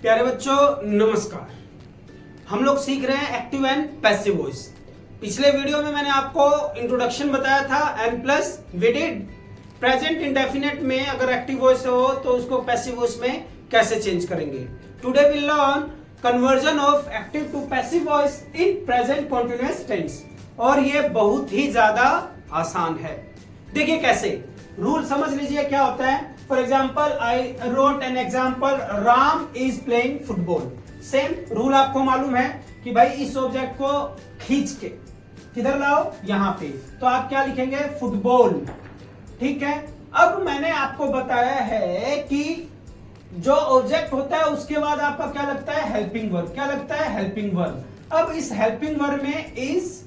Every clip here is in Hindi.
प्यारे बच्चों नमस्कार। हम लोग सीख रहे हैं एक्टिव एंड पैसिव वॉइस। पिछले वीडियो में मैंने आपको इंट्रोडक्शन बताया था and plus we did present indefinite में अगर एक्टिव वॉइस हो तो उसको पैसिव वॉइस में कैसे चेंज करेंगे। Today we learn conversion of active to passive voice in present continuous tense और ये बहुत ही ज्यादा आसान है। देखिए कैसे, रूल समझ लीजिए क्या होता है। For example I wrote an example, Ram is playing football. Same rule आपको मालूम है कि भाई इस ऑब्जेक्ट को खींच के किधर लाओ, यहां पे, तो आप क्या लिखेंगे, फुटबॉल। ठीक है, अब मैंने आपको बताया है कि जो ऑब्जेक्ट होता है उसके बाद आपका क्या लगता है, हेल्पिंग वर्ब। क्या लगता है, हेल्पिंग वर्ब। अब इस हेल्पिंग वर्ब में इज,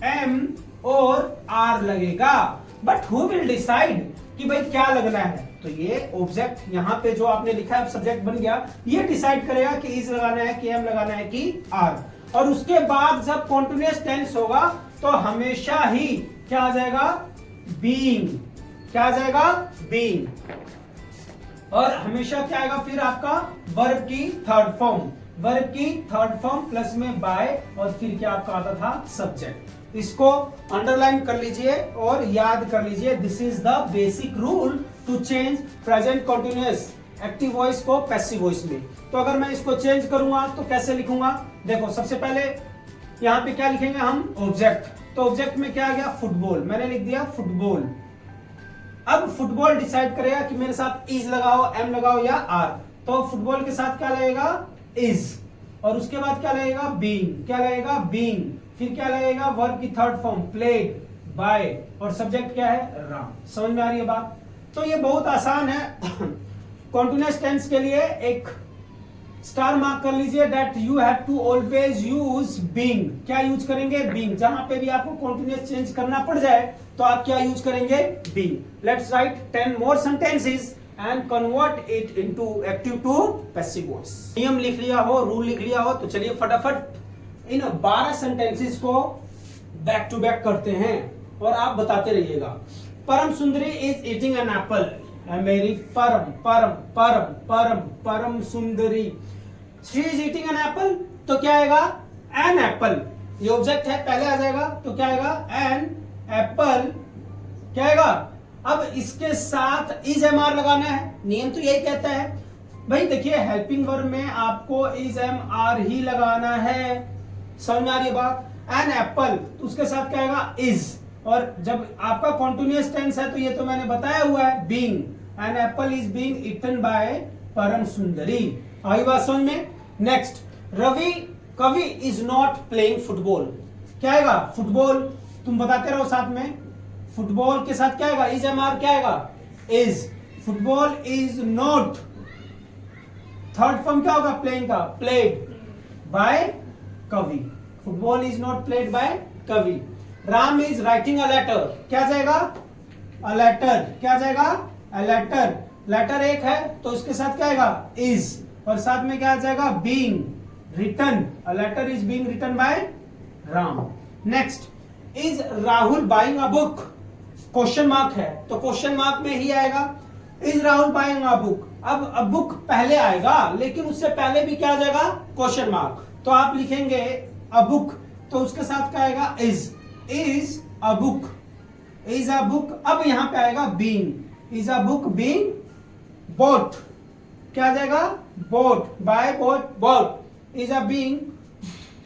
एम और आर लगेगा, बट हु विल डिसाइड कि भाई क्या लगना है। तो ये ऑब्जेक्ट यहां पे जो आपने लिखा है सब्जेक्ट बन गया, ये डिसाइड करेगा कि इज लगाना है कि एम लगाना है कि आर। और उसके बाद जब कॉन्टिन्यूअस टेंस होगा तो हमेशा ही क्या आ जाएगा, बीइंग। क्या आ जाएगा, बीइंग। और हमेशा क्या आएगा फिर आपका वर्ब की थर्ड फॉर्म। वर्ब की थर्ड फॉर्म प्लस में बाय और फिर क्या आपका आता था, सब्जेक्ट। इसको अंडरलाइन कर लीजिए और याद कर लीजिए। This is the basic rule to change present continuous active voice को पैसिव वॉइस में। तो अगर मैं इसको चेंज करूंगा तो कैसे लिखूंगा, देखो सबसे पहले यहां पे क्या लिखेंगे हम, ऑब्जेक्ट। तो ऑब्जेक्ट में क्या आ गया, फुटबॉल। मैंने लिख दिया फुटबॉल। अब फुटबॉल डिसाइड करेगा कि मेरे साथ इज लगाओ, एम लगाओ या आर। तो फुटबॉल के साथ क्या लगेगा, इज। और उसके बाद क्या लगेगा, बीइंग। क्या लगेगा, बीइंग। फिर क्या लगेगा, वर्ब की थर्ड फॉर्म, प्लेड, बाय, और सब्जेक्ट क्या है, राम। समझ में आ रही है बात। तो ये बहुत आसान है। कॉन्टिन्यूअस टेंस के लिए एक स्टार मार्क कर लीजिए, that you have to always use being. क्या यूज करेंगे, बीइंग। जहां पे भी आपको कॉन्टिन्यूअस चेंज करना पड़ जाए तो आप क्या यूज करेंगे, being. Let's write 10 more sentences and convert it into active to passive voice. नियम लिख लिया हो, रूल लिख लिया हो तो चलिए फटाफट इन 12 सेंटेंसेस को बैक टू बैक करते हैं और आप बताते रहिएगा। परम सुंदरी इज ईटिंग एन एप्पल। मेरी परम परम परम परम परम सुंदरी, she is eating an apple. तो क्या आएगा, एन एप्पल। ये ऑब्जेक्ट है, पहले आ जाएगा तो क्या आएगा, एन एप्पल। क्या आएगा, अब इसके साथ इज एम आर लगाना है। नियम तो यही कहता है भाई। देखिए हेल्पिंग वर्ब में आपको इज एम आर ही लगाना है। समझ में आ रही है बात। एन एप्पल, तो उसके साथ क्या आएगा, इज। और जब आपका कॉन्टिन्यूअस टेंस है तो ये तो मैंने बताया हुआ है, being. An apple is being eaten by Param Sundari. आई बात समझ में। नेक्स्ट, रवि कवि इज नॉट प्लेइंग फुटबॉल। क्या आएगा, फुटबॉल। तुम बताते रहो साथ में। फुटबॉल के साथ क्या आएगा, इज एम आर। क्या आएगा, is. Football is not, third form क्या होगा, प्लेइंग का, played by Kavi. Football is not played by Kavi. Ram is writing a letter. क्या जाएगा, अ लेटर। क्या जाएगा, अ लेटर। लेटर एक है तो उसके साथ क्या आएगा, इज। और साथ में क्या आ जाएगा, being written. A letter is being written by Ram. Next, is Rahul buying a book. Question mark है तो क्वेश्चन मार्क में ही आएगा, is Rahul buying a book. अब अ बुक पहले आएगा लेकिन उससे पहले भी क्या आ जाएगा, क्वेश्चन मार्क। तो आप लिखेंगे अ बुक, तो उसके साथ क्या आएगा, is. Is a book, is a book. अब यहां पे आएगा being, is a book being bought. क्या आ जाएगा, bought by, bought bought. Is a being,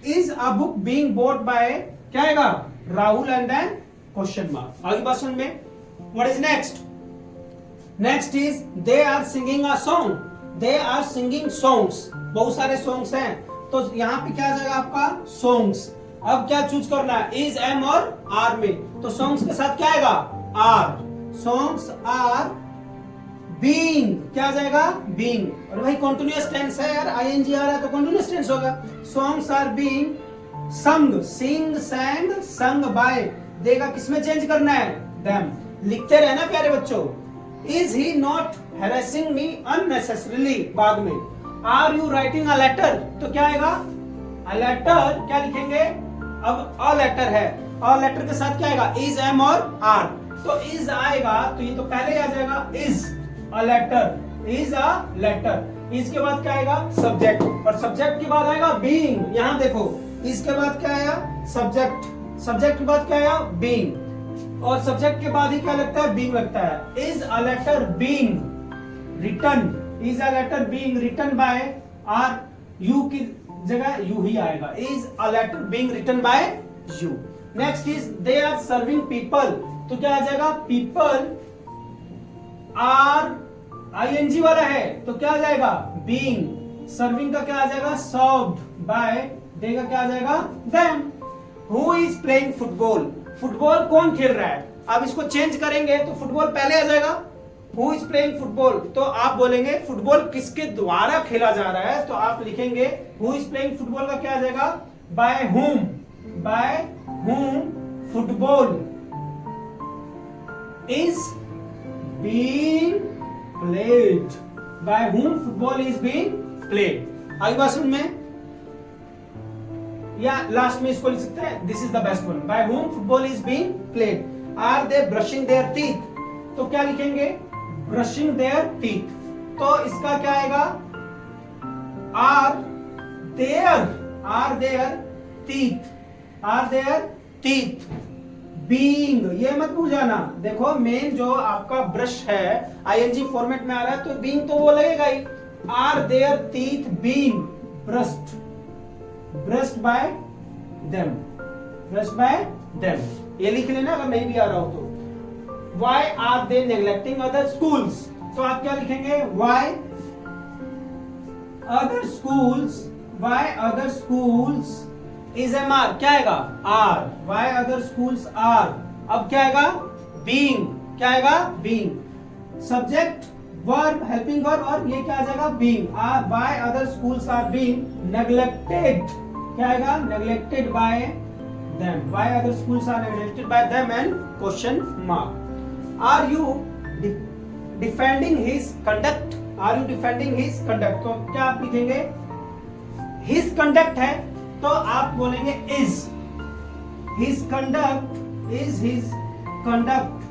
is a book being bought by, क्या आएगा, Rahul and then question mark. आगे बात सुन में। What is next, next is they are singing a song. They are singing songs. बहुत सारे सॉन्ग्स हैं तो यहां पे क्या आ जाएगा आपका, सॉन्ग्स। अब क्या चूज करना है, इज, एम और आर में। तो सॉन्ग्स के साथ क्या आएगा, आर। Songs are being. क्या आ जाएगा, बीइंग। और भाई कॉन्टिन्यूअस टेंस है यार, आईएनजी आ रहा है तो कॉन्टिन्यूअस टेंस होगा। सॉन्ग्स आर बीइंग संग। सिंग, सैंग, संग बाय। देगा किसमें चेंज करना है, देम। लिखते रहना प्यारे बच्चों। Is he not harassing me unnecessarily, बाद में। Are you writing a letter, तो क्या आएगा, अ लेटर। क्या लिखेंगे, अब अ लेटर है, अ लेटर के साथ क्या आएगा, इज, एम और आर। तो इज आएगा तो ये तो पहले आ जाएगा, is a letter. Is a letter. इसके बाद क्या आएगा? सब्जेक्ट, और सब्जेक्ट के बाद आएगा बीइंग। यहां देखो, इसके बाद क्या आया? सब्जेक्ट, सब्जेक्ट के बाद क्या आया? बीइंग, और सब्जेक्ट के बाद ही क्या लगता है? बीइंग लगता है। Is a letter being written, is a letter being written by, are you की जगह यू ही आएगा। Is a letter being written by you. Next is they are serving people, तो क्या आ जाएगा? पीपल आर आईएनजी वाला है तो क्या आ जाएगा? बीइंग। सर्विंग का क्या आ जाएगा? सर्व्ड बाय, देगा क्या आ जाएगा? Them. Who is playing football, football कौन खेल रहा है? अब इसको चेंज करेंगे तो फुटबॉल पहले आ जाएगा। हु इज प्लेइंग फुटबॉल, तो आप बोलेंगे फुटबॉल किसके द्वारा खेला जा रहा है, तो आप लिखेंगे हु इज प्लेइंग फुटबॉल का क्या आ जाएगा? By whom, bye whom football is being played, bye whom football is being played. आगे बात समझ में, या लास्ट में इसको लिख सकते हैं, this is the best one, by whom football is being played. Are they brushing their teeth, तो क्या लिखेंगे? ब्रशिंग देयर टीथ, तो इसका क्या आएगा? Are their teeth, are their teeth being. ये मत भूल जाना, देखो मेन जो आपका ब्रश है आईएनजी फॉर्मेट में आ रहा है तो बीइंग तो वो लगेगा ही। Are their teeth being brushed, brushed by them, brushed by them. ये लिख लेना अगर नहीं भी आ रहा हो तो। Why are they neglecting other schools, तो आप क्या लिखेंगे? Why other schools, why other schools is MR, क्या आएगा? R, why other schools are, अब क्या आएगा? Being, क्या आएगा? Being, subject verb helping verb, और ये क्या आ जाएगा? Being। Why other schools are being neglected, क्या आएगा? Neglected by them, why other schools are neglected by them, and question mark। Are you defending his conduct, are you defending his conduct, तो क्या आप लिखेंगे? his conduct है तो आप बोलेंगे is, his conduct is his conduct,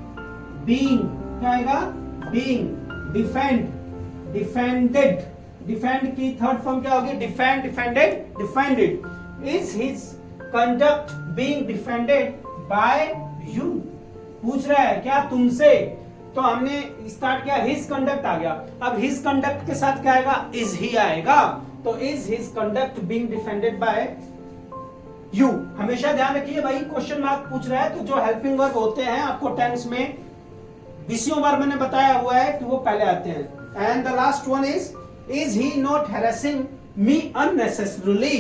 being क्या आएगा? being, defend, defended, defend की थर्ड फॉर्म क्या होगी? defend, defended, defended, is his conduct being defended by you, पूछ रहा है क्या तुमसे, तो हमने स्टार्ट किया हिज कंडक्ट आ गया। अब हिज कंडक्ट के साथ क्या आएगा? इज ही आएगा, तो is his conduct being defended bye you. हमेशा ध्यान रखिए भाई, क्वेश्चन मार्क पूछ रहा है तो जो हेल्पिंग वर्ब होते हैं आपको टेंस में 20 बार मैंने बताया हुआ है कि वो पहले आते हैं। And the last one is he not harassing me unnecessarily,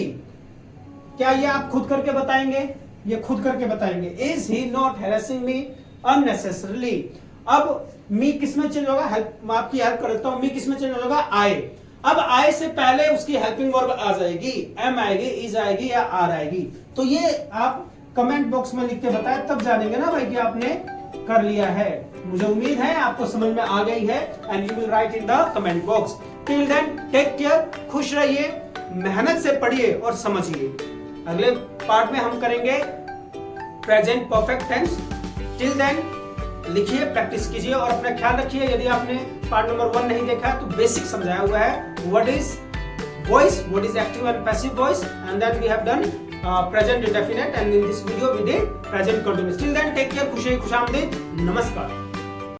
क्या ये आप खुद करके बताएंगे? ये खुद करके बताएंगे। Is he not harassing me unnecessarily. अब मी किस में चेंज होगा? हेल्प, आपकी हेल्प कर देता हूं। मी किस में चेंज होगा? आए। अब आए से पहले उसकी हेल्पिंग वर्ब आ जाएगी, एम आएगी, इज आएगी या आर आएगी। तो ये आप कमेंट बॉक्स में लिख के बताएं, तब जानेंगे ना भाई कि आपने कर लिया है। मुझे उम्मीद है आपको समझ में आ गई है, and you will write in the comment box. Till then take care, खुश रहिए, मेहनत से पढ़िए और समझिए। अगले पार्ट में हम करेंगे present perfect tense. Till then लिखिए, प्रैक्टिस कीजिए और अपना ख्याल रखिए। यदि आपने पार्ट नंबर 1 नहीं देखा है तो बेसिक समझाया हुआ है, what is voice, what is active and passive voice, and then we have done present indefinite, and in this video we did present continuous. Till then take care, खुशी खुशामदीद, नमस्कार।